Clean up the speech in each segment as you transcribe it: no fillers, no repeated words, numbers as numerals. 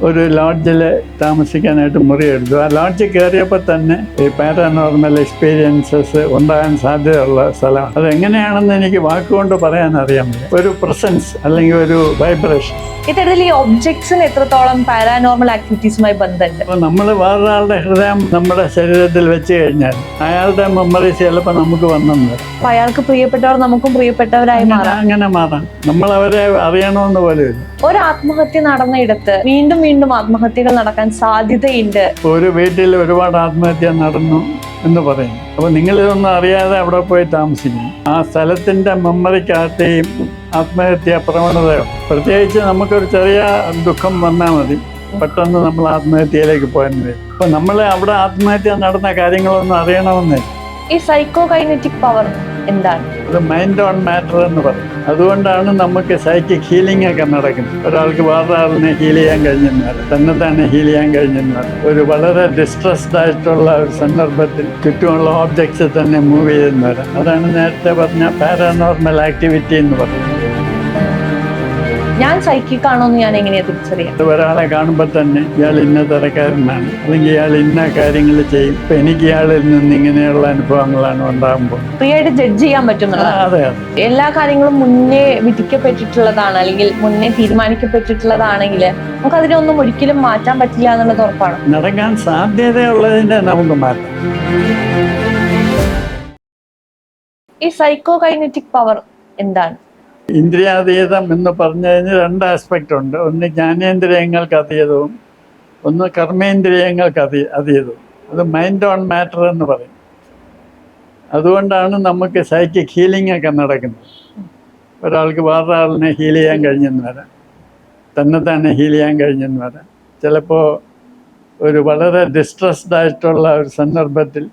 ഒരു ലോഡ്ജിൽ താമസിക്കാനായിട്ട് മുറിയെടുത്തു. ആ ലോഡ്ജിൽ കയറിയപ്പോൾ തന്നെ ഈ പാരാനോർമൽ എക്സ്പീരിയൻസസ് ഉണ്ടാകാൻ സാധ്യതയുള്ള സ്ഥലമാണ്. അതെങ്ങനെയാണെന്ന് എനിക്ക് വാക്കുകൊണ്ട് പറയാൻ അറിയാൻ പറ്റില്ല. ഒരു പ്രസൻസ് അല്ലെങ്കിൽ ഒരു വൈബ്രേഷൻ. ഇത്തരത്തിൽ ഈ ഒബ്ജക്ട്സിന് എത്രത്തോളം പാരാനോർമൽ ആക്ടിവിറ്റീസുമായി ബന്ധമുണ്ട്? അപ്പോൾ നമ്മൾ വേറൊരാളുടെ ഹൃദയം നമ്മുടെ ശരീരത്തിൽ വെച്ച് കഴിഞ്ഞാൽ അയാളുടെ മെമ്മറീസ് ചിലപ്പോൾ നമുക്ക് വന്നെന്ന് വരും. അപ്പൊ അയാൾക്ക് പ്രിയപ്പെട്ടവർ നമുക്കും പ്രിയപ്പെട്ടവരായി മാറാം. അങ്ങനെ മാറാം. നമ്മൾ അവരെ അറിയണമെന്ന് പോലും ഇല്ല. ഒരു ആത്മഹത്യ നടന്നയിടത്ത് വീണ്ടും വീണ്ടും ആത്മഹത്യകൾ നടക്കാൻ സാധ്യതയുണ്ട്. ഒരു വീട്ടിൽ ഒരുപാട് ആത്മഹത്യ നടന്നു എന്ന് പറയുന്നു. അപ്പോൾ നിങ്ങളിതൊന്നും അറിയാതെ അവിടെ പോയി താമസിക്കുന്നു. ആ സ്ഥലത്തിൻ്റെ മെമ്മറിക്കകത്തെയും ആത്മഹത്യാ പ്രവണതയാണ്. പ്രത്യേകിച്ച് നമുക്കൊരു ചെറിയ ദുഃഖം വന്നാൽ മതി, പെട്ടെന്ന് നമ്മൾ ആത്മഹത്യയിലേക്ക് പോകാൻ വരും. അപ്പോൾ നമ്മൾ അവിടെ ആത്മഹത്യ നടന്ന കാര്യങ്ങളൊന്നും അറിയണമെന്നില്ല. ഈ സൈക്കോ കൈനറ്റിക് പവർ എന്താണ്? അത് മൈൻഡ് ഓൺ മാറ്റർ എന്ന് പറയും. അതുകൊണ്ടാണ് നമുക്ക് സൈക്കിക് ഹീലിംഗ് ഒക്കെ നടക്കുന്നത്. ഒരാൾക്ക് വേറൊരാളിനെ ഹീൽ ചെയ്യാൻ കഴിഞ്ഞെന്നാൽ, തന്നെ ഹീൽ ചെയ്യാൻ കഴിഞ്ഞെന്നാൽ, ഒരു വളരെ ഡിസ്ട്രസ്ഡ് ആയിട്ടുള്ള ഒരു സന്ദർഭത്തിൽ ചുറ്റുമുള്ള ഓബ്ജക്ട്സ് തന്നെ മൂവ് ചെയ്യുന്നവർ. അതാണ് നേരത്തെ പറഞ്ഞ പാരാനോർമൽ ആക്ടിവിറ്റി എന്ന് പറയുന്നത്. ഞാൻ സൈക്കിക് ആണോ എന്ന് ഞാൻ എങ്ങനെയാ തിരിച്ചറിയാം? ഒരാളെ കാണുമ്പോൾ തന്നെ ഇയാൾ ഇന്ന തരക്കാരനാണ്, അല്ലെങ്കിൽ ഇയാൾ ഇന്ന കാര്യങ്ങൾ ചെയ്യും, ഇപ്പൊ എനിക്ക് ഇയാളിൽ നിന്ന് ഇങ്ങനെയുള്ള അനുഭവങ്ങളാണ് ഉണ്ടാകുമ്പോൾ ഫ്രീ ആയിട്ട് ജഡ്ജ് ചെയ്യാൻ പറ്റുന്നതാണ്. അതെ, എല്ലാ കാര്യങ്ങളും മുന്നേ വിധിക്കപ്പെട്ടിട്ടുള്ളതാണ് അല്ലെങ്കിൽ മുന്നേ തീരുമാനിക്കപ്പെട്ടിട്ടുള്ളതാണെങ്കിൽ നമുക്ക് അതിനൊന്നും ഒരിക്കലും മാറ്റാൻ പറ്റില്ല എന്നുള്ളത് ഉറപ്പാണ്. നടക്കാൻ സാധ്യതയുള്ളതിനെ നമുക്ക് മാറ്റാം. ഈ സൈക്കോ കൈനറ്റിക് പവർ എന്താണ്? ഇന്ദ്രിയാതീതം എന്ന് പറഞ്ഞു കഴിഞ്ഞാൽ രണ്ട് ആസ്പെക്റ്റ് ഉണ്ട്. ഒന്ന് ജ്ഞാനേന്ദ്രിയങ്ങൾക്ക് അതീതവും, ഒന്ന് കർമ്മേന്ദ്രിയങ്ങൾക്ക് അതീതവും. അത് മൈൻഡ് ഓൺ മാറ്റർ എന്ന് പറയും. അതുകൊണ്ടാണ് നമുക്ക് സൈക്കിക് ഹീലിംഗ് ഒക്കെ നടക്കുന്നത്. ഒരാൾക്ക് വേറൊരാളിനെ ഹീൽ ചെയ്യാൻ കഴിഞ്ഞെന്ന് വരാം, തന്നെ ഹീൽ ചെയ്യാൻ കഴിഞ്ഞെന്ന് വരാം. ചിലപ്പോൾ ഒരു വളരെ ഡിസ്ട്രസ്ഡ് ആയിട്ടുള്ള ഒരു സന്ദർഭത്തിൽ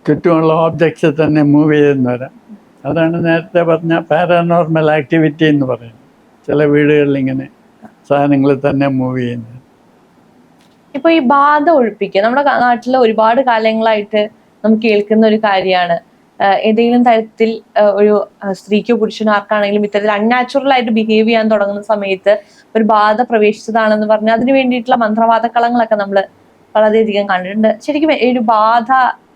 ചുറ്റുമുള്ള ഓബ്ജക്ട്സ് തന്നെ മൂവ് ചെയ്തെന്ന് വരാം. അതാണ് നേരത്തെ പറഞ്ഞ പാരാനോർമൽ ആക്ടിവിറ്റി എന്ന് പറയുന്നത്. ചില വീടുകളിൽ ഇങ്ങനെ സാധനങ്ങൾ തന്നെ മൂവ് ചെയ്യുന്നത്. ഇപ്പൊ ഈ ബാധ ഒഴിപ്പിക്കുക നമ്മുടെ നാട്ടിൽ ഒരുപാട് കാലങ്ങളായിട്ട് നമുക്ക് കേൾക്കുന്ന ഒരു കാര്യമാണ്. ഏതെങ്കിലും തരത്തിൽ ഒരു സ്ത്രീക്കോ പുരുഷനോ ആർക്കാണെങ്കിലും ഇത്തരത്തിൽ അൺനാച്ചുറൽ ആയിട്ട് ബിഹേവ് ചെയ്യാൻ തുടങ്ങുന്ന സമയത്ത് ഒരു ബാധ പ്രവേശിച്ചതാണെന്ന് പറഞ്ഞാൽ അതിന് വേണ്ടിയിട്ടുള്ള മന്ത്രവാദക്കളങ്ങളൊക്കെ നമ്മൾ വളരെയധികം കണ്ടിട്ടുണ്ട്. ശരിക്കും ഒരു ബാധ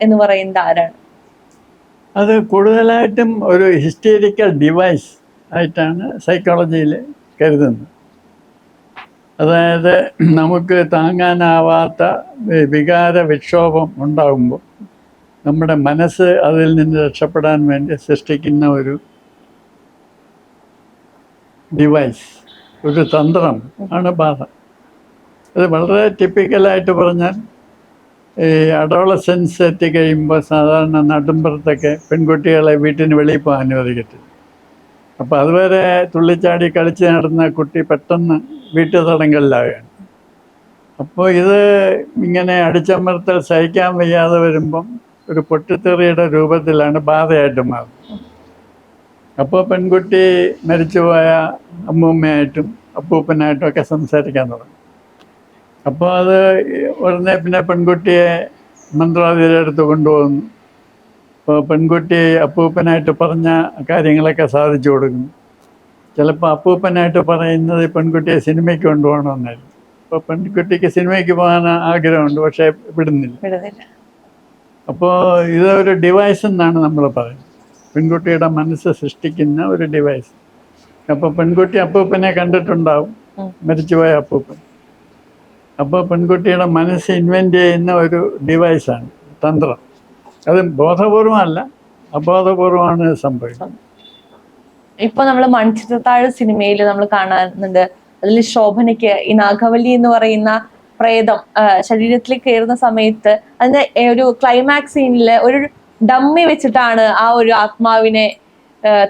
എന്ന് പറയുന്നത് ആരാണ്? അത് കൂടുതലായിട്ടും ഒരു ഹിസ്റ്റീരിക്കൽ ഡിവൈസ് ആയിട്ടാണ് സൈക്കോളജിയിൽ കരുതുന്നത്. അതായത് നമുക്ക് താങ്ങാനാവാത്ത വികാര വിക്ഷോഭം ഉണ്ടാകുമ്പോൾ നമ്മുടെ മനസ്സ് അതിൽ നിന്ന് രക്ഷപ്പെടാൻ വേണ്ടി സൃഷ്ടിക്കുന്ന ഒരു ഡിവൈസ്, ഒരു തന്ത്രം ആണ് ബാധ. അത് വളരെ ടിപ്പിക്കലായിട്ട് പറഞ്ഞാൽ ഈ അഡോളസെൻസ് എത്തി കഴിയുമ്പോൾ സാധാരണ നാട്ടിൻപുറത്തൊക്കെ പെൺകുട്ടികളെ വീട്ടിന് വെളിയിൽ പോകാൻ അനുവദിക്കത്തില്ല. അപ്പോൾ അതുവരെ തുള്ളിച്ചാടി കളിച്ച് നടന്ന കുട്ടി പെട്ടെന്ന് വീട്ടു തടങ്കലിലാവുകയാണ്. അപ്പോൾ ഇത് ഇങ്ങനെ അടിച്ചമർത്തൽ സഹിക്കാൻ വയ്യാതെ വരുമ്പം ഒരു പൊട്ടിത്തെറിയുടെ രൂപത്തിലാണ് ബാധയായിട്ട് മാറുന്നത്. അപ്പോൾ പെൺകുട്ടി മരിച്ചുപോയ അമ്മൂമ്മയായിട്ടും അപ്പൂപ്പനായിട്ടും ഒക്കെ സംസാരിക്കാൻ തുടങ്ങും. അപ്പോൾ അത് ഉടനെ പിന്നെ പെൺകുട്ടിയെ മന്ത്രവാദിയുടെ അടുത്ത് കൊണ്ടുപോകുന്നു. അപ്പോൾ പെൺകുട്ടി അപ്പൂപ്പനായിട്ട് പറഞ്ഞ കാര്യങ്ങളൊക്കെ സാധിച്ചു കൊടുക്കുന്നു. ചിലപ്പോൾ അപ്പൂപ്പനായിട്ട് പറയുന്നത് പെൺകുട്ടിയെ സിനിമയ്ക്ക് കൊണ്ടുപോകണമെന്നായിരുന്നു. അപ്പോൾ പെൺകുട്ടിക്ക് സിനിമയ്ക്ക് പോകാൻ ആഗ്രഹമുണ്ട്, പക്ഷേ വിടുന്നില്ല. അപ്പോൾ ഇതൊരു ഡിവൈസ് എന്നാണ് നമ്മൾ പറയുന്നത്. പെൺകുട്ടിയുടെ മനസ്സ് സൃഷ്ടിക്കുന്ന ഒരു ഡിവൈസ്. അപ്പോൾ പെൺകുട്ടി അപ്പൂപ്പനെ കണ്ടിട്ടുണ്ടാവും, മരിച്ചുപോയ അപ്പൂപ്പൻ. അപ്പോൾ പെൺകുട്ടിയുടെ മനസ്സ് ഇൻവെൻറ്റ് ചെയ്യുന്ന ഒരു ഡിവൈസാണ് തന്ത്രം. അത് ബോധപൂർവമല്ല, അബോധപൂർവമാണ് സംഭവിക്കുന്നത്. ഇപ്പൊ നമ്മൾ മൺചിത്രത്താഴ് സിനിമയിൽ നമ്മൾ കാണുന്നുണ്ട്. അതിൽ ശോഭനയ്ക്ക് ഈ നാഗവല്ലി എന്ന് പറയുന്ന പ്രേതം ശരീരത്തിലേക്ക് കയറുന്ന സമയത്ത് അതിന്റെ ഒരു ക്ലൈമാക്സ് സീനില് ഒരു ഡമ്മി വെച്ചിട്ടാണ് ആ ഒരു ആത്മാവിനെ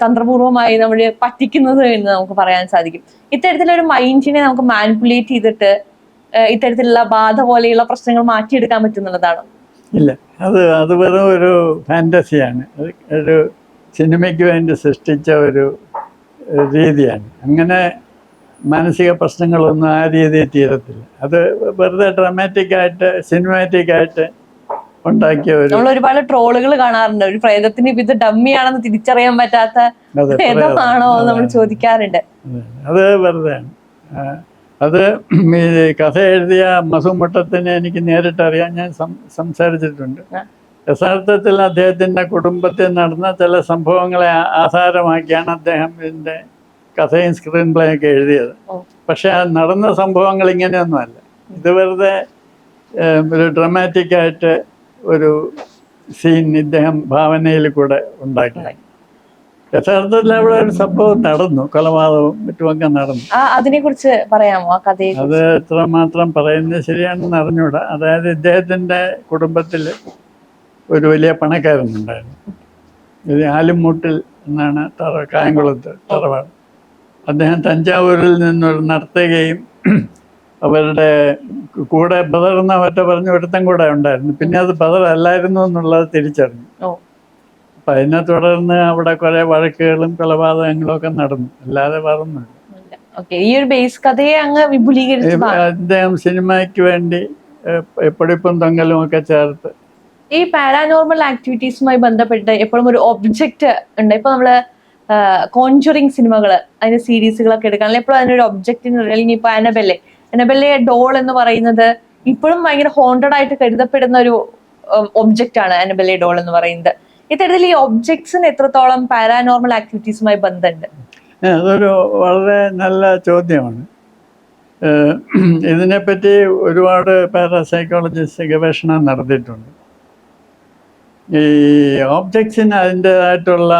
തന്ത്രപൂർവമായി നമ്മൾ പറ്റിക്കുന്നത് എന്ന് നമുക്ക് പറയാൻ സാധിക്കും. ഇത്തരത്തിലൊരു മൈൻഡിനെ നമുക്ക് മാനിപ്പുലേറ്റ് ചെയ്തിട്ട് ഇത്തരത്തിലുള്ള ബാധ പോലെയുള്ള പ്രശ്നങ്ങൾ മാറ്റിയെടുക്കാൻ പറ്റുന്നുള്ളതാണോ? ഇല്ല, അത് വെറും ഒരു ഫാൻറ്റസിയാണ്. അത് ഒരു സിനിമയ്ക്ക് വേണ്ടി സൃഷ്ടിച്ച ഒരു രീതിയാണ്. അങ്ങനെ മാനസിക പ്രശ്നങ്ങളൊന്നും ആ രീതിയിൽ തീരത്തില്ല. അത് വെറുതെ ഡ്രാമാറ്റിക്കായിട്ട് സിനിമാറ്റിക്കായിട്ട് ഉണ്ടാക്കിയ ഒരു. നമ്മൾ ഒരുപാട് ട്രോളുകൾ കാണാറുണ്ട്, ഒരു പ്രേതത്തിന് ഇത് ഡമ്മിയാണെന്ന് തിരിച്ചറിയാൻ പറ്റാത്ത പ്രേതമാണോ നമ്മൾ ചോദിക്കാറുണ്ട്. അത് വെറുതെയാണ്. അത് ഈ കഥ എഴുതിയ മസുമുട്ടത്തിനെ എനിക്ക് നേരിട്ടറിയാൻ ഞാൻ സംസാരിച്ചിട്ടുണ്ട്. യഥാർത്ഥത്തിൽ അദ്ദേഹത്തിൻ്റെ കുടുംബത്തിൽ നടന്ന ചില സംഭവങ്ങളെ ആധാരമാക്കിയാണ് അദ്ദേഹം ഇതിൻ്റെ കഥയും സ്ക്രീൻ പ്ലേ ഒക്കെ എഴുതിയത്. പക്ഷെ ആ നടന്ന സംഭവങ്ങൾ ഇങ്ങനെയൊന്നുമല്ല. ഇത് വെറുതെ ഒരു ഡ്രമാറ്റിക്കായിട്ട് ഒരു സീൻ ഇദ്ദേഹം ഭാവനയിൽ കൂടെ ഉണ്ടാക്കി. യഥാർത്ഥത്തിൽ അവിടെ ഒരു സംഭവം നടന്നു, കൊലപാതകവും മറ്റുമൊക്കെ നടന്നു. അതിനെ കുറിച്ച് പറയാമോ? ആ കഥയെ അത് എത്രമാത്രം പറയുന്നത് ശരിയാണെന്ന് അറിഞ്ഞൂടാ. അതായത് ഇദ്ദേഹത്തിൻ്റെ കുടുംബത്തിൽ ഒരു വലിയ പണക്കാരനുണ്ടായിരുന്നു. ഇത് ആലുംമൂട്ടിൽ എന്നാണ് കായംകുളത്ത് തറവാട്. അദ്ദേഹം തഞ്ചാവൂരിൽ നിന്നൊരു നർത്തകയും അവരുടെ കൂടെ ബദർന്ന മറ്റ പറഞ്ഞ ഒരുത്തം കൂടെ ഉണ്ടായിരുന്നു. പിന്നെ അത് ബദർ അല്ലായിരുന്നു എന്നുള്ളത് തിരിച്ചറിഞ്ഞു. അപ്പം അതിനെ തുടർന്ന് അവിടെ കുറെ വഴക്കുകളും കൊലപാതകങ്ങളും ഒക്കെ നടന്നു, അല്ലാതെ പറഞ്ഞില്ല. ഈ ഒരു ബേസ് കഥയെ അങ്ങ് വിപുലീകരിച്ചു അദ്ദേഹം സിനിമയ്ക്ക് വേണ്ടി പൊടിപ്പും തൊങ്ങലും ഒക്കെ ചേർത്ത്. ഈ പാരാനോർമൽ ആക്ടിവിറ്റീസുമായി ബന്ധപ്പെട്ട് എപ്പോഴും ഒരു ഒബ്ജക്റ്റ് ഉണ്ട്. ഇപ്പൊ നമ്മള് കോൺജറിങ് സിനിമകള് അതിന്റെ സീരീസുകളൊക്കെ എടുക്കുകയാണെങ്കിൽ എപ്പോഴും അതിനൊരു ഒബ്ജക്റ്റിന്, അല്ലെങ്കിൽ ഇപ്പൊ അനബെല്ലെ ഡോൾ എന്ന് പറയുന്നത് ഇപ്പോഴും ഭയങ്കര ഹോണ്ടഡ് ആയിട്ട് കരുതപ്പെടുന്ന ഒരു ഒബ്ജക്റ്റ് ആണ് അനബെല്ലെ ഡോൾ എന്ന് പറയുന്നത്. ഇത്തരത്തിൽ ഈ ഒബ്ജക്ട്സിന് എത്രത്തോളം പാരാനോർമൽ ആക്ടിവിറ്റീസുമായി ബന്ധമുണ്ട്? അതൊരു വളരെ നല്ല ചോദ്യമാണ്. ഇതിനെപ്പറ്റി ഒരുപാട് പാരാസൈക്കോളജിസ്റ്റ് ഗവേഷണം നടത്തിയിട്ടുണ്ട്. ഈ ഓബ്ജക്ട്സിന് അതിൻ്റെതായിട്ടുള്ള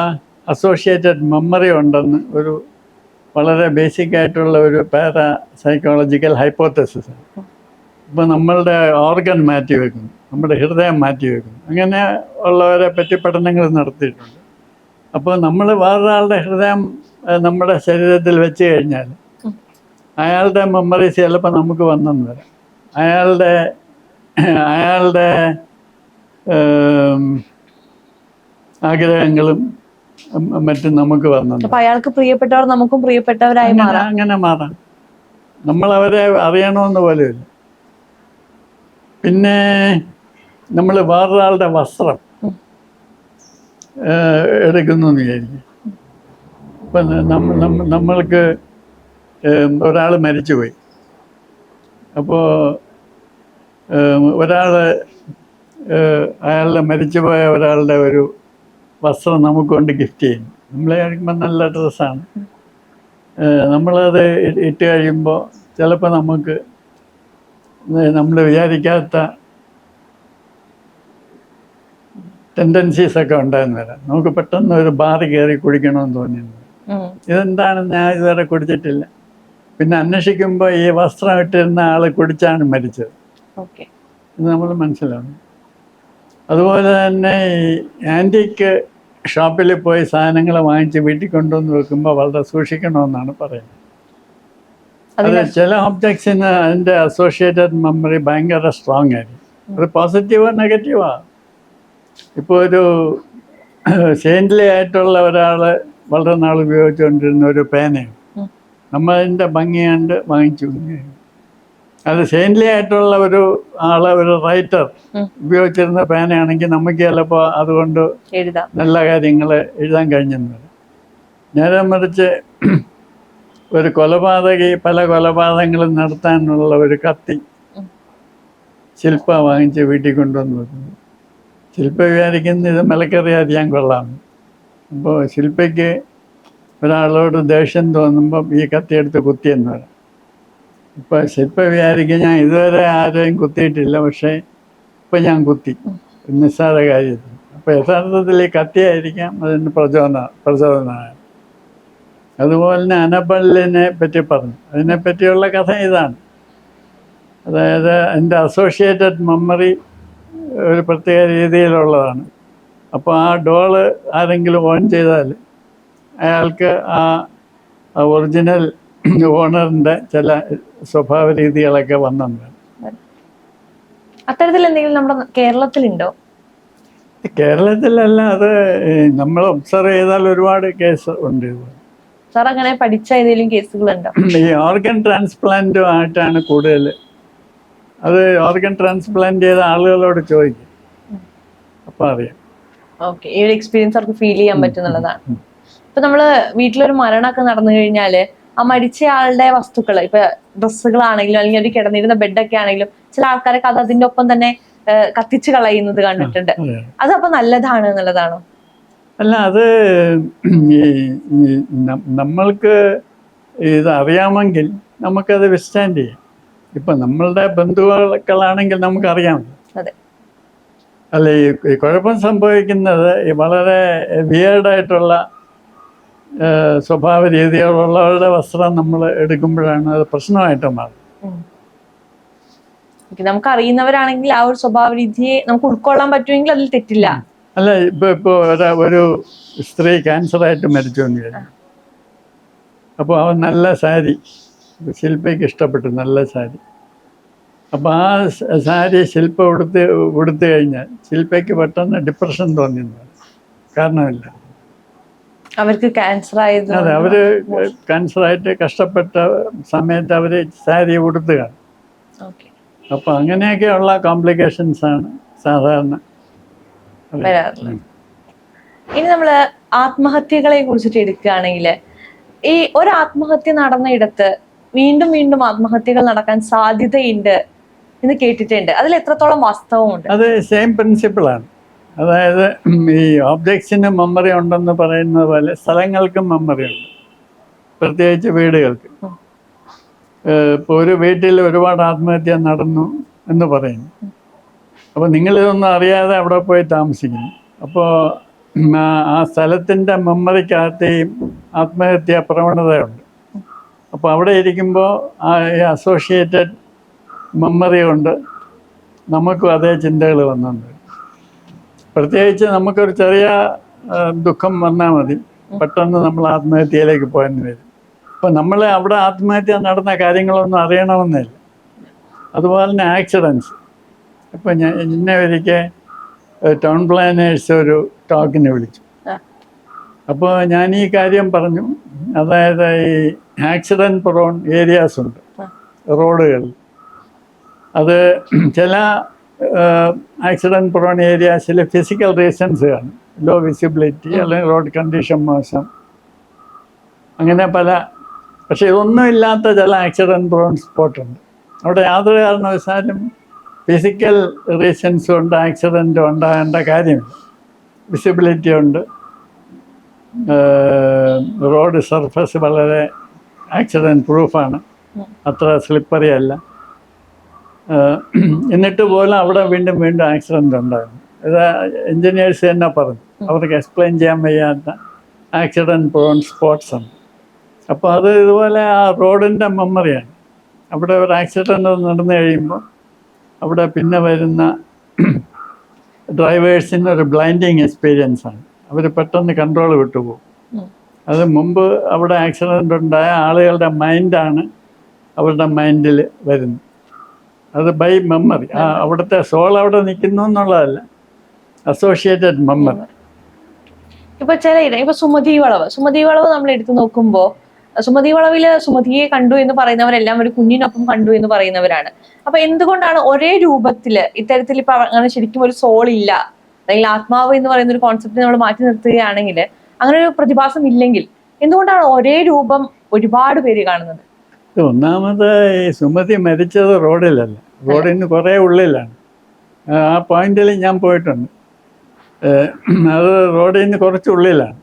അസോസിയേറ്റഡ് മെമ്മറി ഉണ്ടെന്ന് ഒരു വളരെ ബേസിക് ആയിട്ടുള്ള ഒരു പാരാസൈക്കോളജിക്കൽ ഹൈപ്പോത്തസിസ്. ഇപ്പോൾ നമ്മളുടെ ഓർഗൻ മാറ്റി വെക്കുന്നു, നമ്മുടെ ഹൃദയം മാറ്റി വെക്കുന്നു, അങ്ങനെ ഉള്ളവരെ പറ്റി പഠനങ്ങൾ നടത്തിയിട്ടുണ്ട്. അപ്പോൾ നമ്മൾ വേറൊരാളുടെ ഹൃദയം നമ്മുടെ ശരീരത്തിൽ വെച്ച് കഴിഞ്ഞാൽ അയാളുടെ മെമ്മറീസ് ചിലപ്പോൾ നമുക്ക് വന്നെന്ന് വരാം. അയാളുടെ ആഗ്രഹങ്ങളും മറ്റും നമുക്ക് വന്നു. അയാൾക്ക് പ്രിയപ്പെട്ടവർ നമുക്കും പ്രിയപ്പെട്ടവരായി മാറാം. അങ്ങനെ മാറാം. നമ്മൾ അവരെ അറിയണമെന്ന് പോലെയില്ല. പിന്നെ നമ്മൾ വേറൊരാളുടെ വസ്ത്രം എടുക്കുന്നു എന്ന് വിചാരിക്കും. ഇപ്പം നമ്മൾക്ക് ഒരാൾ മരിച്ചുപോയി. അപ്പോൾ അയാളുടെ മരിച്ചുപോയ ഒരാളുടെ ഒരു വസ്ത്രം നമുക്ക് കൊണ്ട് ഗിഫ്റ്റ് ചെയ്യും. നമ്മളെ കഴിക്കുമ്പോൾ നല്ല ഡ്രസ്സാണ്. നമ്മളത് ഇട്ട് കഴിയുമ്പോൾ ചിലപ്പോൾ നമുക്ക് നമ്മൾ വിചാരിക്കാത്ത ടെൻഡൻസീസൊക്കെ ഉണ്ടായെന്ന് വരാം. നമുക്ക് പെട്ടെന്ന് ഒരു ബാറ് കയറി കുടിക്കണമെന്ന് തോന്നിയിരുന്നു. ഇതെന്താണെന്ന് ഞാൻ ഇതുവരെ കുടിച്ചിട്ടില്ല. പിന്നെ അന്വേഷിക്കുമ്പോൾ ഈ വസ്ത്രം ഇട്ടിരുന്ന ആൾ കുടിച്ചാണ് മരിച്ചത്. ഇത് നമ്മൾ മനസ്സിലാവും. അതുപോലെ തന്നെ ഈ ആൻറ്റിക്ക് ഷോപ്പിൽ പോയി സാധനങ്ങൾ വാങ്ങിച്ച് വീട്ടിൽ കൊണ്ടുവന്ന് വെക്കുമ്പോൾ വളരെ സൂക്ഷിക്കണമെന്നാണ് പറയുന്നത്. അത് ചില ഒബ്ജക്ട്സിന് അതിൻ്റെ അസോസിയേറ്റഡ് മെമ്മറി ഭയങ്കര സ്ട്രോങ് ആയിരിക്കും. അത് പോസിറ്റീവോ നെഗറ്റീവോ. ഇപ്പോൾ ഒരു സെയിൻറ്റ്ലി ആയിട്ടുള്ള ഒരാൾ വളരെ നാൾ ഉപയോഗിച്ചുകൊണ്ടിരുന്ന ഒരു പേനയാണ് നമ്മളതിൻ്റെ ഭംഗി കണ്ട് വാങ്ങിച്ചു. അത് സെയിൻറ്റ്ലി ആയിട്ടുള്ള ഒരു റൈറ്റർ ഉപയോഗിച്ചിരുന്ന പേനയാണെങ്കിൽ നമുക്ക് ചിലപ്പോൾ അതുകൊണ്ട് നല്ല കാര്യങ്ങൾ എഴുതാൻ കഴിഞ്ഞെന്ന്. നേരെ മറിച്ച് ഒരു കൊലപാതകി പല കൊലപാതകങ്ങളും നടത്താനുള്ള ഒരു കത്തി ശില്പ വാങ്ങിച്ച് വീട്ടിൽ കൊണ്ടുവന്ന് വെക്കുന്നു. ശില്പ വിചാരിക്കുന്ന ഇത് മലക്കറി അറിയാൻ കൊള്ളാം. അപ്പോൾ ശില്പയ്ക്ക് ഒരാളോട് ദേഷ്യം തോന്നുമ്പം ഈ കത്തിയെടുത്ത് കുത്തിയെന്ന് പറയാം. ഇപ്പോൾ ശില്പ വിചാരിക്കും ഞാൻ ഇതുവരെ ആരെയും കുത്തിയിട്ടില്ല, പക്ഷേ ഇപ്പം ഞാൻ കുത്തി നിസ്സാര കാര്യത്തിൽ. അപ്പോൾ യഥാർത്ഥത്തിൽ ഈ കത്തിയായിരിക്കാം അതിന് പ്രചോദനമാണ്. അതുപോലെ തന്നെ അനബെല്ലിനെ പറ്റി പറഞ്ഞു. അതിനെപ്പറ്റിയുള്ള കഥ ഇതാണ്. അതായത് എൻ്റെ അസോസിയേറ്റഡ് മെമ്മറി ഒരു പ്രത്യേക രീതിയിലുള്ളതാണ്. അപ്പോൾ ആ ഡോള് ആരെങ്കിലും ഓൺ ചെയ്താൽ അയാൾക്ക് ആ ഒറിജിനൽ ഓണറിൻ്റെ ചില സ്വഭാവ രീതികളൊക്കെ വന്നിട്ടുണ്ട്. അത്തരത്തിൽ എന്തെങ്കിലും നമ്മുടെ കേരളത്തിലുണ്ടോ? കേരളത്തിലല്ല, അത് നമ്മൾ ഒബ്സർവ് ചെയ്താൽ ഒരുപാട് കേസ് ഉണ്ട്. സാർ അങ്ങനെ പഠിച്ച ഏതെങ്കിലും കേസുകളുണ്ടോ? ഈ ഓർഗൻ ട്രാൻസ്പ്ലാന്റും ആയിട്ടാണ് കൂടുതൽ. അത് ഓർഗൻ ട്രാൻസ്പ്ലാന്റ് ചെയ്ത ആളുകളോട് ചോദിക്കും, അപ്പം അറിയാം. ഓക്കെ, ഈ ഒരു എക്സ്പീരിയൻസ് അവർക്ക് ഫീൽ ചെയ്യാൻ പറ്റുന്നുള്ളതാണ്. ഇപ്പൊ നമ്മള് വീട്ടിലൊരു മരണമൊക്കെ നടന്നു കഴിഞ്ഞാല് ആ മരിച്ച ആളുടെ വസ്തുക്കള്, ഇപ്പൊ ഡ്രസ്സുകളാണെങ്കിലും അല്ലെങ്കിൽ അവർ കിടന്നിരുന്ന ബെഡൊക്കെ ആണെങ്കിലും ചില ആൾക്കാരൊക്കെ അത് അതിന്റെ ഒപ്പം തന്നെ കത്തിച്ച് കളയുന്നത് കണ്ടിട്ടുണ്ട്. അതപ്പോ നല്ലതാണ് എന്നുള്ളതാണോ? അല്ല, അത് നമ്മൾക്ക് ഇത് അറിയാമെങ്കിൽ നമുക്കത് വിസ്റ്റാൻഡ് ചെയ്യാം. ഇപ്പം നമ്മളുടെ ബന്ധുക്കളാണെങ്കിൽ നമുക്കറിയാമല്ലോ. അതെ. അല്ല, ഈ കുഴപ്പം സംഭവിക്കുന്നത് ഈ വളരെ വിയേർഡായിട്ടുള്ള സ്വഭാവ രീതികളുള്ളവരുടെ വസ്ത്രം നമ്മൾ എടുക്കുമ്പോഴാണ് അത് പ്രശ്നമായിട്ട് മാറും. നമുക്ക് അറിയുന്നവരാണെങ്കിൽ ആ ഒരു സ്വഭാവ രീതിയെ നമുക്ക് ഉൾക്കൊള്ളാൻ പറ്റുമെങ്കിൽ അതിൽ തെറ്റില്ല. അല്ല, ഇപ്പോൾ ഒരു സ്ത്രീ ക്യാൻസറായിട്ട് മരിച്ചു എന്ന് കഴിഞ്ഞു. അപ്പോൾ അവൻ നല്ല സാരി, ശില്പയ്ക്ക് ഇഷ്ടപ്പെട്ടു, നല്ല സാരി. അപ്പോൾ ആ സാരി ശില്പ ഉടുത്തു കഴിഞ്ഞാൽ ശില്പയ്ക്ക് പെട്ടെന്ന് ഡിപ്രഷൻ തോന്നിയെന്ന്. കാരണമില്ല, അവർക്ക് ക്യാൻസർ ആയത്. അതെ, അവർ ക്യാൻസറായിട്ട് കഷ്ടപ്പെട്ട സമയത്ത് അവർ സാരി ഉടുത്ത് കാണും. അപ്പോൾ അങ്ങനെയൊക്കെയുള്ള കോംപ്ലിക്കേഷൻസാണ് സാധാരണ വരാറുള്ളത്. ഇനി നമ്മള് ആത്മഹത്യകളെ കുറിച്ചിട്ട് എടുക്കുകയാണെങ്കിൽ, ഈ ഒരു ആത്മഹത്യ നടന്ന ഇടത്ത് വീണ്ടും വീണ്ടും ആത്മഹത്യകൾ നടക്കാൻ സാധ്യതയുണ്ട് എന്ന് കേട്ടിട്ടുണ്ട്. അതിൽ എത്രത്തോളം വാസ്തവമുണ്ട്? അത് സെയിം പ്രിൻസിപ്പിളാണ്. അതായത് ഈ ഓബ്ജക്ട്സിന് മെമ്മറി ഉണ്ടെന്ന് പറയുന്നത് പോലെ സ്ഥലങ്ങൾക്കും മെമ്മറി ഉണ്ട്, പ്രത്യേകിച്ച് വീടുകൾക്ക്. ഇപ്പോൾ ഒരു വീട്ടിൽ ഒരുപാട് ആത്മഹത്യ നടന്നു എന്ന് പറയുന്നു. അപ്പോൾ നിങ്ങളിതൊന്നും അറിയാതെ അവിടെ പോയി താമസിക്കുന്നു. അപ്പോൾ ആ സ്ഥലത്തിൻ്റെ മെമ്മറിക്കകത്തെയും ആത്മഹത്യാ പ്രവണതയുണ്ട്. അപ്പോൾ അവിടെ ഇരിക്കുമ്പോൾ ആ അസോസിയേറ്റഡ് മെമ്മറി കൊണ്ട് നമുക്കും അതേ ചിന്തകൾ വന്നുണ്ട്. പ്രത്യേകിച്ച് നമുക്കൊരു ചെറിയ ദുഃഖം വന്നാൽ മതി, പെട്ടെന്ന് നമ്മൾ ആത്മഹത്യയിലേക്ക് പോയെന്ന് വരും. അപ്പോൾ നമ്മൾ അവിടെ ആത്മഹത്യ നടന്ന കാര്യങ്ങളൊന്നും അറിയണമെന്നില്ല. അതുപോലെ തന്നെ ആക്സിഡൻസ്. ഇപ്പം എന്നെ ഒരിക്കൽ ടൗൺ പ്ലാനേഴ്സ് ഒരു ടോക്കിന് വിളിച്ചു. അപ്പോൾ ഞാൻ ഈ കാര്യം പറഞ്ഞു. അതായത് ഈ ആക്സിഡൻറ്റ് പ്രോൺ ഏരിയാസ് ഉണ്ട് റോഡുകളിൽ. അത് ചില ആക്സിഡൻറ്റ് പ്രോൺ ഏരിയാസിൽ ഫിസിക്കൽ റീസൺസ് കാണും, ലോ വിസിബിലിറ്റി അല്ലെങ്കിൽ റോഡ് കണ്ടീഷൻ മോശം, അങ്ങനെ പല. പക്ഷേ ഇതൊന്നും ഇല്ലാത്ത ചില ആക്സിഡൻറ്റ് പ്രോൺ സ്പോട്ടുണ്ട്. അവിടെ യാതൊരു കാരണവശാലും ഫിസിക്കൽ റീസൺസ് കൊണ്ട് ആക്സിഡൻറ്റ് ഉണ്ടാകേണ്ട കാര്യമില്ല. വിസിബിലിറ്റി ഉണ്ട്, റോഡ് സർഫസ് വളരെ ആക്സിഡൻറ്റ് പ്രൂഫാണ്, അത്ര സ്ലിപ്പറി അല്ല. എന്നിട്ട് പോലും അവിടെ വീണ്ടും വീണ്ടും ആക്സിഡൻറ്റ് ഉണ്ടാകും. ഇത് എൻജിനീയേഴ്സ് തന്നെ പറഞ്ഞു, അവർക്ക് എക്സ്പ്ലെയിൻ ചെയ്യാൻ വയ്യാത്ത ആക്സിഡൻറ്റ് പ്രോൺ സ്പോട്ട്സ് ഉണ്ട്. അപ്പോൾ അത് ഇതുപോലെ ആ റോഡിൻ്റെ മെമ്മറിയാണ്. അവിടെ ഒരു ആക്സിഡൻറ്റ് നടന്നു കഴിയുമ്പോൾ അവിടെ പിന്നെ വരുന്ന ഡ്രൈവേഴ്സിന് ഒരു ബ്ലൈൻഡിങ് എക്സ്പീരിയൻസ് ആണ്. അവർ പെട്ടെന്ന് കൺട്രോൾ വിട്ടുപോകും. അത് മുമ്പ് അവിടെ ആക്സിഡൻ്റ് ഉണ്ടായ ആളുകളുടെ മൈൻഡാണ് അവരുടെ മൈൻഡിൽ വരുന്നത്. അത് ബൈ മെമ്മറി. അവിടുത്തെ സോൾ അവിടെ നിൽക്കുന്നു എന്നുള്ളതല്ല, അസോസിയേറ്റഡ് മെമ്മറി. ഇപ്പൊ ചില ഇപ്പൊ സുമതി വളവ് നമ്മൾ എടുത്തു നോക്കുമ്പോൾ, സുമതി വളവില് സുമതിയെ കണ്ടു എന്ന് പറയുന്നവരെല്ലാം ഒരു കുഞ്ഞിനൊപ്പം കണ്ടു എന്ന് പറയുന്നവരാണ്. അപ്പൊ എന്തുകൊണ്ടാണ് ഒരേ രൂപത്തില് ഇത്തരത്തിൽ ഇപ്പൊ അങ്ങനെ ശരിക്കും ഒരു സോൾ ഇല്ല, അല്ലെങ്കിൽ ആത്മാവ് എന്ന് പറയുന്ന ഒരു കോൺസെപ്റ്റ് നമ്മൾ മാറ്റി നിർത്തുകയാണെങ്കിൽ, അങ്ങനെ ഒരു പ്രതിഭാസം ഇല്ലെങ്കിൽ എന്തുകൊണ്ടാണ് ഒരേ രൂപം ഒരുപാട് പേര് കാണുന്നത്? ഒന്നാമത് ഈ സുമതി മരിച്ചത് റോഡിലല്ല, റോഡിൽ നിന്ന് കുറേ ഉള്ളിലാണ്. ആ പോയിന്റിൽ ഞാൻ പോയിട്ടുണ്ട്. അത് റോഡിൽ നിന്ന് കുറച്ച് ഉള്ളിലാണ്.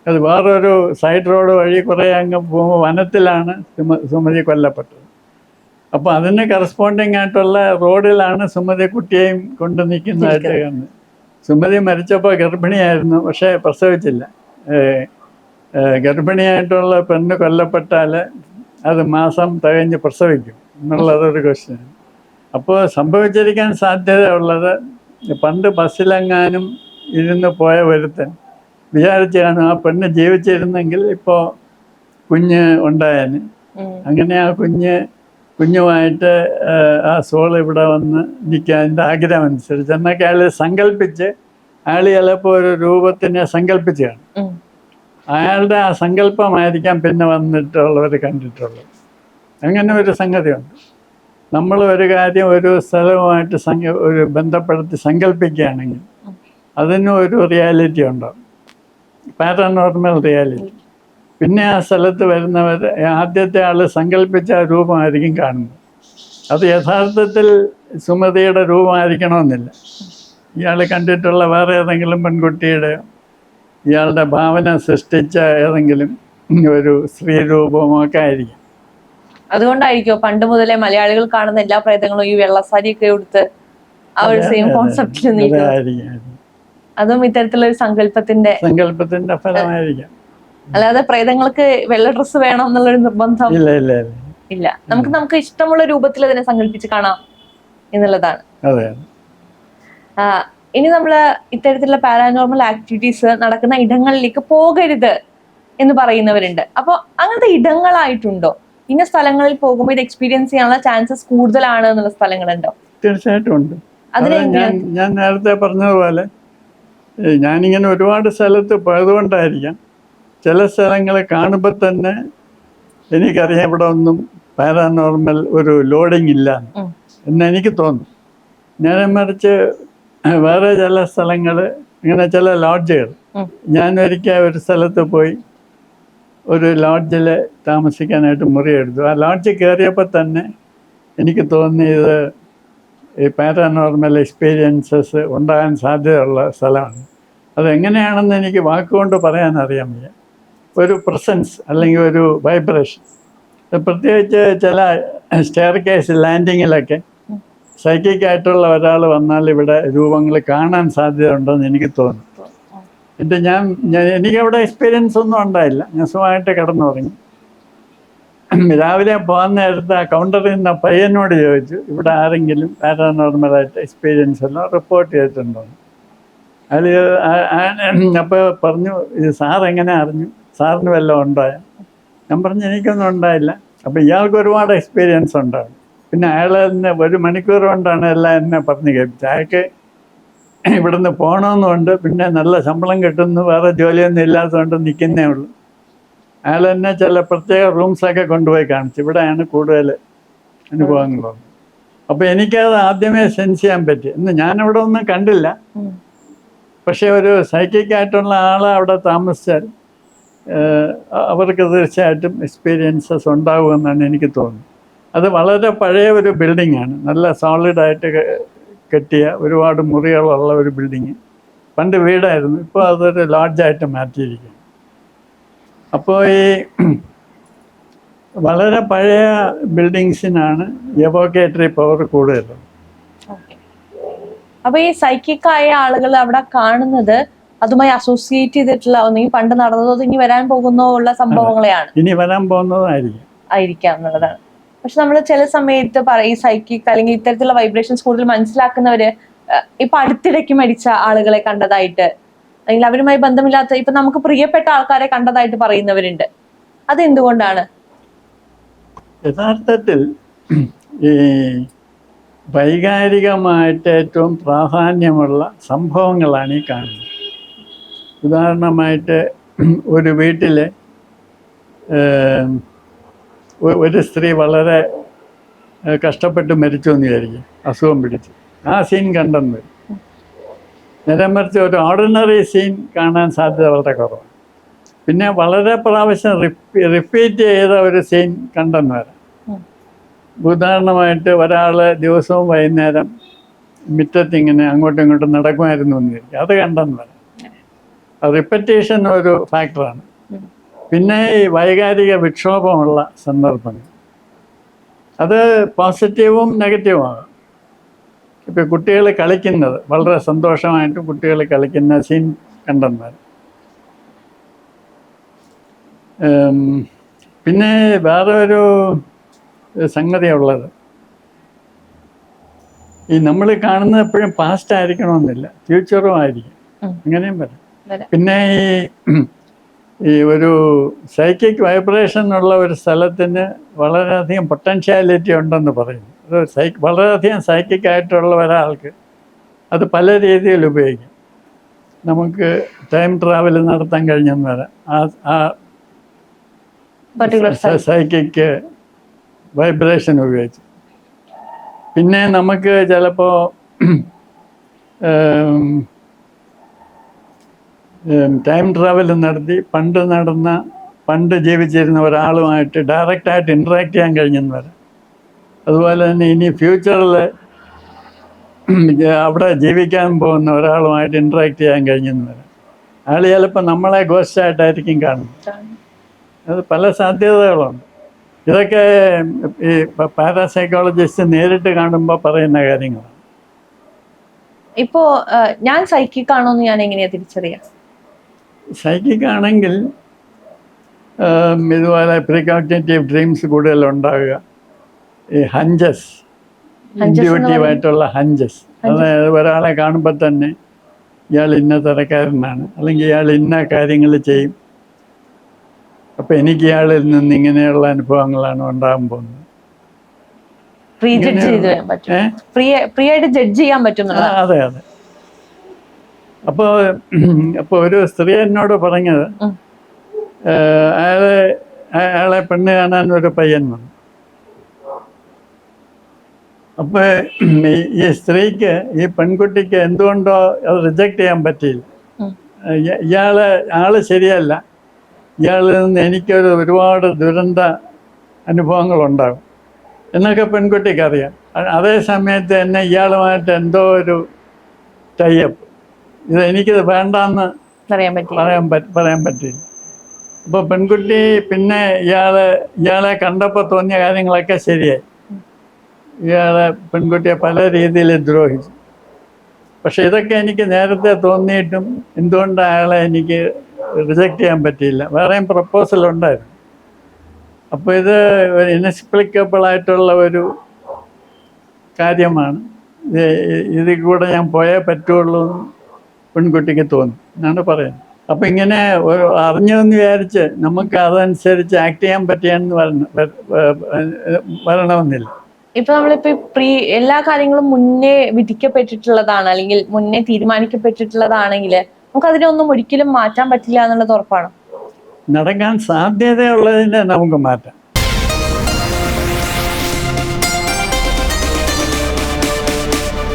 അത് വേറൊരു സൈഡ് റോഡ് വഴി കുറേ അങ്ങ് വനത്തിലാണ് സുമതി കൊല്ലപ്പെട്ടത്. അപ്പോൾ അതിന് കറസ്പോണ്ടിങ് ആയിട്ടുള്ള റോഡിലാണ് സുമതി കുട്ടിയെയും കൊണ്ട് നിൽക്കുന്നതായിട്ട് കാണുന്നത്. സുമതി മരിച്ചപ്പോൾ ഗർഭിണിയായിരുന്നു, പക്ഷേ പ്രസവിച്ചില്ല. ഗർഭിണിയായിട്ടുള്ള പെണ്ണ് കൊല്ലപ്പെട്ടാൽ അത് മാസം തികഞ്ഞ് പ്രസവിക്കും എന്നുള്ളതൊരു ക്വസ്റ്റ്യൻ. അപ്പോൾ സംഭവിച്ചിരിക്കാൻ സാധ്യതയുള്ളത്, പണ്ട് ബസ്സിലെങ്ങാനും ഇരുന്ന് പോയ ഒരുത്തൻ വിചാരിച്ചാണ് ആ പെണ്ണ് ജീവിച്ചിരുന്നെങ്കിൽ ഇപ്പോൾ കുഞ്ഞ് ഉണ്ടായതിന്. അങ്ങനെ ആ കുഞ്ഞുമായിട്ട് ആ സോൾ ഇവിടെ വന്ന് നിൽക്കുക, അതിൻ്റെ ആഗ്രഹം അനുസരിച്ച് എന്നൊക്കെ അയാൾ സങ്കല്പിച്ച്, അയാൾ ചിലപ്പോൾ ഒരു രൂപത്തിനെ സങ്കല്പിച്ച് കാണും. അയാളുടെ ആ സങ്കല്പമായിരിക്കാം പിന്നെ വന്നിട്ടുള്ളവർ കണ്ടിട്ടുള്ളത്. അങ്ങനെ ഒരു സംഗതിയുണ്ട്. നമ്മൾ ഒരു കാര്യം ഒരു സ്ഥലവുമായിട്ട് ഒരു ബന്ധപ്പെടുത്തി സങ്കല്പിക്കുകയാണെങ്കിൽ അതിനും ഒരു റിയാലിറ്റി ഉണ്ടാവും, പാരാനോർമൽ റിയാലിറ്റി. പിന്നെ ആ സ്ഥലത്ത് വരുന്നവർ ആദ്യത്തെ ആൾ സങ്കല്പിച്ച ആ രൂപമായിരിക്കും കാണുന്നത്. അത് യഥാർത്ഥത്തിൽ സുമതിയുടെ രൂപമായിരിക്കണമെന്നില്ല. ഇയാൾ കണ്ടിട്ടുള്ള വേറെ ഏതെങ്കിലും പെൺകുട്ടിയുടെ, ഇയാളുടെ ഭാവന സൃഷ്ടിച്ച ഏതെങ്കിലും ഒരു സ്ത്രീ രൂപമൊക്കെ ആയിരിക്കും. അതുകൊണ്ടായിരിക്കോ പണ്ട് മുതലേ മലയാളികൾ കാണുന്ന എല്ലാ പ്രേതങ്ങളും ഈ വെള്ളസാരിയൊക്കെ കൊടുത്ത് ആ ഒരു സെയിം കോൺസെപ്റ്റിൽ നിൽക്കും? അതും ഇത്തരത്തിലുള്ള ഒരു സങ്കല്പത്തിന്റെ ഫലമായിരിക്കാം. അല്ലാതെ പ്രേതങ്ങൾക്ക് വെള്ള ഡ്രസ്സ് വേണം എന്നുള്ളൊരു നിർബന്ധം ഇല്ല. നമുക്ക് ഇഷ്ടമുള്ള രൂപത്തിൽ അതിനെ സങ്കല്പിച്ച് കാണാം എന്നുള്ളതാണ്. ഇനി നമ്മള് ഇത്തരത്തിലുള്ള പാരാനോർമൽ ആക്ടിവിറ്റീസ് നടക്കുന്ന ഇടങ്ങളിലേക്ക് പോകരുത് എന്ന് പറയുന്നവരുണ്ട്. അപ്പൊ അങ്ങനത്തെ ഇടങ്ങളായിട്ടുണ്ടോ? ഇന്ന സ്ഥലങ്ങളിൽ പോകുമ്പോൾ ഇത് എക്സ്പീരിയൻസ് ചെയ്യാനുള്ള ചാൻസസ് കൂടുതലാണ് എന്നുള്ള സ്ഥലങ്ങളുണ്ടോ? തീർച്ചയായിട്ടും ഉണ്ട്. ഞാൻ നേരത്തെ പറഞ്ഞതുപോലെ ഞാനിങ്ങനെ ഒരുപാട് സ്ഥലത്ത് പോയതുകൊണ്ടായിരിക്കാം ചില സ്ഥലങ്ങളെ കാണുമ്പോൾ തന്നെ എനിക്കറിയാം ഇവിടെ ഒന്നും പാരാനോർമൽ ഒരു ലോഡിങ് ഇല്ല എന്ന് എനിക്ക് തോന്നും. നേരെ മറിച്ച് വേറെ ചില സ്ഥലങ്ങൾ, ഇങ്ങനെ ചില ലോഡ്ജുകൾ, ഞാനൊരിക്കൽ ഒരു സ്ഥലത്ത് പോയി ഒരു ലോഡ്ജിൽ താമസിക്കാനായിട്ട് മുറിയെടുത്തു. ആ ലോഡ്ജിൽ കയറിയപ്പോൾ തന്നെ എനിക്ക് തോന്നിയത് ഈ പാരാനോർമൽ എക്സ്പീരിയൻസസ് ഉണ്ടാകാൻ സാധ്യതയുള്ള സ്ഥലമാണ്. അതെങ്ങനെയാണെന്ന് എനിക്ക് വാക്കുകൊണ്ട് പറയാൻ അറിയാൻ വയ്യ. ഒരു പ്രസൻസ് അല്ലെങ്കിൽ ഒരു വൈബ്രേഷൻ, പ്രത്യേകിച്ച് ചില സ്റ്റെയർ കേസ് ലാൻഡിങ്ങിലൊക്കെ സൈക്കിക്കായിട്ടുള്ള ഒരാൾ വന്നാൽ ഇവിടെ രൂപങ്ങൾ കാണാൻ സാധ്യത ഉണ്ടെന്ന് എനിക്ക് തോന്നുന്നു. എനിക്കവിടെ എക്സ്പീരിയൻസ് ഒന്നും ഉണ്ടായില്ല. ഞാൻ സുഖമായിട്ട് കിടന്നുറങ്ങി. രാവിലെ പോകാൻ നേരത്തെ ആ കൗണ്ടറിൽ നിന്ന് പയ്യനോട് ചോദിച്ചു, ഇവിടെ ആരെങ്കിലും പാരാനോർമലായിട്ട് എക്സ്പീരിയൻസ് എല്ലാം റിപ്പോർട്ട് ചെയ്തിട്ടുണ്ടോ? അപ്പോൾ പറഞ്ഞു, ഇത് സാർ എങ്ങനെ അറിഞ്ഞു? സാറിന് വല്ലതും ഉണ്ടായോ? ഞാൻ പറഞ്ഞു എനിക്കൊന്നും ഉണ്ടായില്ല. അപ്പോൾ ഇയാൾക്ക് ഒരുപാട് എക്സ്പീരിയൻസ് ഉണ്ടാകും. പിന്നെ അയാൾ തന്നെ 1 മണിക്കൂർ കൊണ്ടാണ് എല്ലാം എന്നെ പറഞ്ഞ് കേൾപ്പിച്ചത്. അയാൾക്ക് ഇവിടുന്ന് പോകണമെന്നുണ്ട്, പിന്നെ നല്ല ശമ്പളം കിട്ടുന്നു, വേറെ ജോലിയൊന്നും ഇല്ലാത്തതുകൊണ്ട് നിൽക്കുന്നേ ഉള്ളൂ. അയാൾ തന്നെ ചില പ്രത്യേക റൂംസൊക്കെ കൊണ്ടുപോയി കാണിച്ചു, ഇവിടെയാണ് കൂടുതൽ അനുഭവങ്ങളുള്ളത്. അപ്പോൾ എനിക്കത് ആദ്യമേ സെൻസ് ചെയ്യാൻ പറ്റി. ഇന്ന് ഞാനവിടെ ഒന്നും കണ്ടില്ല, പക്ഷേ ഒരു സൈക്കിക്കായിട്ടുള്ള ആൾ അവിടെ താമസിച്ചാൽ അവർക്ക് തീർച്ചയായിട്ടും എക്സ്പീരിയൻസസ് ഉണ്ടാകുമെന്നാണ് എനിക്ക് തോന്നുന്നത്. അത് വളരെ പഴയ ഒരു ബിൽഡിങ്ങാണ്, നല്ല സോളിഡായിട്ട് കെട്ടിയ ഒരുപാട് മുറികളുള്ള ഒരു ബിൽഡിങ്. പണ്ട് വീടായിരുന്നു, ഇപ്പോൾ അതൊരു ലോഡ്ജായിട്ട് മാറ്റിയിരിക്കുകയാണ്. അപ്പോൾ ഈ വളരെ പഴയ ബിൽഡിങ്സിനാണ് എവോക്കേറ്ററി പവർ കൂടുതൽ. അപ്പൊ ഈ സൈക്കിക്കായ ആളുകൾ അവിടെ കാണുന്നത് അതുമായി അസോസിയേറ്റ് ചെയ്തിട്ടുള്ള ഒന്നെങ്കിൽ പണ്ട് നടന്നതോ ഇനി വരാൻ പോകുന്നോ ഉള്ള സംഭവങ്ങളെയാണ്, ഇനി വരാൻ പോകുന്നതായിരിക്കാം എന്നുള്ളതാണ്. പക്ഷെ നമ്മൾ ചില സമയത്ത് ഈ സൈക്കിക് അല്ലെങ്കിൽ ഇത്തരത്തിലുള്ള വൈബ്രേഷൻസ് കൂടുതൽ മനസ്സിലാക്കുന്നവര് ഇപ്പൊ അടുത്തിടയ്ക്ക് മരിച്ച ആളുകളെ കണ്ടതായിട്ട്, അല്ലെങ്കിൽ അവരുമായി ബന്ധമില്ലാത്ത ഇപ്പൊ നമുക്ക് പ്രിയപ്പെട്ട ആൾക്കാരെ കണ്ടതായിട്ട് പറയുന്നവരുണ്ട്. അതെന്തുകൊണ്ടാണ്? യഥാർത്ഥത്തിൽ ഈ വൈകാരികമായിട്ട് ഏറ്റവും പ്രാധാന്യമുള്ള സംഭവങ്ങളാണ് ഈ കാണുന്നത്. ഉദാഹരണമായിട്ട് ഒരു വീട്ടിലെ ഒരു സ്ത്രീ വളരെ കഷ്ടപ്പെട്ട് മരിച്ചു എന്ന് വിചാരിക്കും, അസുഖം പിടിച്ച്. ആ സീൻ കണ്ടെന്ന് വരും. നേരെ മറിച്ച് ഒരു ഓർഡിനറി സീൻ കാണാൻ സാധ്യത വളരെ കുറവാണ്. പിന്നെ വളരെ പ്രാവശ്യം റിപ്പീറ്റ് ചെയ്ത ഒരു സീൻ കണ്ടെന്ന് വരാം. ഉദാഹരണമായിട്ട് ഒരാൾ ദിവസവും വൈകുന്നേരം മുറ്റത്തിങ്ങനെ അങ്ങോട്ടും ഇങ്ങോട്ടും നടക്കുമായിരുന്നു എന്ന് വിചാരിക്കും, അത് കണ്ടെന്ന് വരാം. റിപ്പറ്റേഷൻ ഒരു ഫാക്ടറാണ്. പിന്നെ ഈ വൈകാരിക വിക്ഷോഭമുള്ള സന്ദർഭങ്ങൾ, അത് പോസിറ്റീവും നെഗറ്റീവും ആകാം. ഇപ്പം കുട്ടികൾ കളിക്കുന്നത്, വളരെ സന്തോഷമായിട്ട് കുട്ടികൾ കളിക്കുന്ന സീൻ കണ്ടെന്നാൽ. പിന്നെ വേറെ ഒരു സംഗതിയുള്ളത്, ഈ നമ്മൾ കാണുന്നത് എപ്പോഴും പാസ്റ്റ് ആയിരിക്കണമെന്നില്ല, ഫ്യൂച്ചറും ആയിരിക്കും, അങ്ങനെയും വരാം. പിന്നെ ഈ ഒരു സൈക്കിക് വൈബ്രേഷൻ ഉള്ള ഒരു സ്ഥലത്തിന് വളരെയധികം പൊട്ടൻഷ്യാലിറ്റി ഉണ്ടെന്ന് പറയുന്നു. അത് വളരെയധികം സൈക്കിക് ആയിട്ടുള്ള ഒരാൾക്ക് അത് പല രീതിയിൽ ഉപയോഗിക്കും. നമുക്ക് ടൈം ട്രാവൽ നടത്താൻ കഴിഞ്ഞെന്ന് വരാം ആ സൈക്കിക് വൈബ്രേഷൻ ഉപയോഗിച്ച്. പിന്നെ നമുക്ക് ചിലപ്പോൾ ടൈം ട്രാവൽ നടത്തി പണ്ട് പണ്ട് ജീവിച്ചിരുന്ന ഒരാളുമായിട്ട് ഡയറക്റ്റായിട്ട് ഇൻട്രാക്ട് ചെയ്യാൻ കഴിഞ്ഞെന്ന് വരാം. അതുപോലെ തന്നെ ഇനി ഫ്യൂച്ചറിൽ അവിടെ ജീവിക്കാൻ പോകുന്ന ഒരാളുമായിട്ട് ഇൻട്രാക്ട് ചെയ്യാൻ കഴിഞ്ഞെന്ന് വരാം. അയാൾ ചിലപ്പോൾ നമ്മളെ ഗോസ്റ്റായിട്ടായിരിക്കും കാണുന്നത്. അത് പല സാധ്യതകളുണ്ട്. ഇതൊക്കെ ഈ പാരാസൈക്കോളജിസ്റ്റ് നേരിട്ട് കാണുമ്പോൾ പറയുന്ന കാര്യങ്ങളാണ്. ഇപ്പോ ഞാൻ സൈക്കിക് ആണോ എന്ന് ഞാൻ എങ്ങനെയാ തിരിച്ചറിയാം? സൈക്കിക് ആണെങ്കിൽ ഇതുപോലെ പ്രീകോഗ്നിറ്റീവ് ഡ്രീംസ് കൂടുതൽ ഉണ്ടാവുക, ഈ ഹഞ്ചസ്, ഇൻഡ്യൂട്ടീവായിട്ടുള്ള ഹഞ്ചസ്. അതായത് ഒരാളെ കാണുമ്പോൾ തന്നെ ഇയാൾ ഇന്ന തരക്കാരനാണ്, അല്ലെങ്കിൽ ഇയാൾ ഇന്ന കാര്യങ്ങൾ ചെയ്യും, അപ്പം എനിക്ക് ഇയാളിൽ നിന്ന് ഇങ്ങനെയുള്ള അനുഭവങ്ങളാണ് ഉണ്ടാകാൻ പോകുന്നത്. ഫ്രീ ആയിട്ട് ജഡ്ജ് ചെയ്യാൻ പറ്റും. അതെ അതെ. അപ്പോൾ ഒരു സ്ത്രീ എന്നോട് പറഞ്ഞത്, അയാളെ പെണ്ണ് കാണാൻ ഒരു പയ്യൻ വന്നു. അപ്പോൾ ഈ സ്ത്രീക്ക്, ഈ പെൺകുട്ടിക്ക് എന്തുകൊണ്ടോ അത് റിജക്റ്റ് ചെയ്യാൻ പറ്റിയില്ല. ആള് ശരിയല്ല, ഇയാളിൽ നിന്ന് എനിക്കൊരു ഒരുപാട് ദുരന്ത അനുഭവങ്ങളുണ്ടാകും എന്നൊക്കെ പെൺകുട്ടിക്ക് അറിയാം. അതേ സമയത്ത് തന്നെ ഇയാളുമായിട്ട് എന്തോ ഒരു ടൈപ്പ്, ഇത് എനിക്കിത് വേണ്ടാന്ന് പറയാൻ പറ്റില്ല. അപ്പോൾ പെൺകുട്ടി പിന്നെ ഇയാളെ കണ്ടപ്പോൾ തോന്നിയ കാര്യങ്ങളൊക്കെ ശരിയായി. പെൺകുട്ടിയെ പല രീതിയിൽ ദ്രോഹിച്ചു. പക്ഷെ ഇതൊക്കെ എനിക്ക് നേരത്തെ തോന്നിയിട്ടും എന്തുകൊണ്ട് അയാളെ എനിക്ക് റിജക്റ്റ് ചെയ്യാൻ പറ്റിയില്ല? വേറെയും പ്രപ്പോസൽ ഉണ്ടായിരുന്നു. അപ്പോൾ ഇത് ഒരു ഇൻഎക്സ്പ്ലിക്കബിൾ ആയിട്ടുള്ള ഒരു കാര്യമാണ്. ഇതിൽ കൂടെ ഞാൻ പോയേ പറ്റുള്ളൂ എന്ന് പെൺകുട്ടിക്ക് തോന്നി എന്നാണ് പറയുന്നത്. അപ്പം ഇങ്ങനെ ഒരു അറിഞ്ഞതെന്ന് വിചാരിച്ച് നമുക്ക് അതനുസരിച്ച് ആക്ട് ചെയ്യാൻ പറ്റിയെന്ന് വരണമെന്നില്ല. ഇപ്പൊ നമ്മളിപ്പോ എല്ലാ കാര്യങ്ങളും മുന്നേ വിധിക്കപ്പെട്ടിട്ടുള്ളതാണ്, അല്ലെങ്കിൽ മുന്നേ തീരുമാനിക്കപ്പെട്ടിട്ടുള്ളതാണെങ്കിൽ നമുക്ക് അതിനൊന്നും ഒരിക്കലും മാറ്റാൻ പറ്റില്ല എന്നുള്ളത് ഉറപ്പാണ്. നടക്കാൻ സാധ്യതയുള്ളതിനെ നമുക്ക് മാറ്റാം.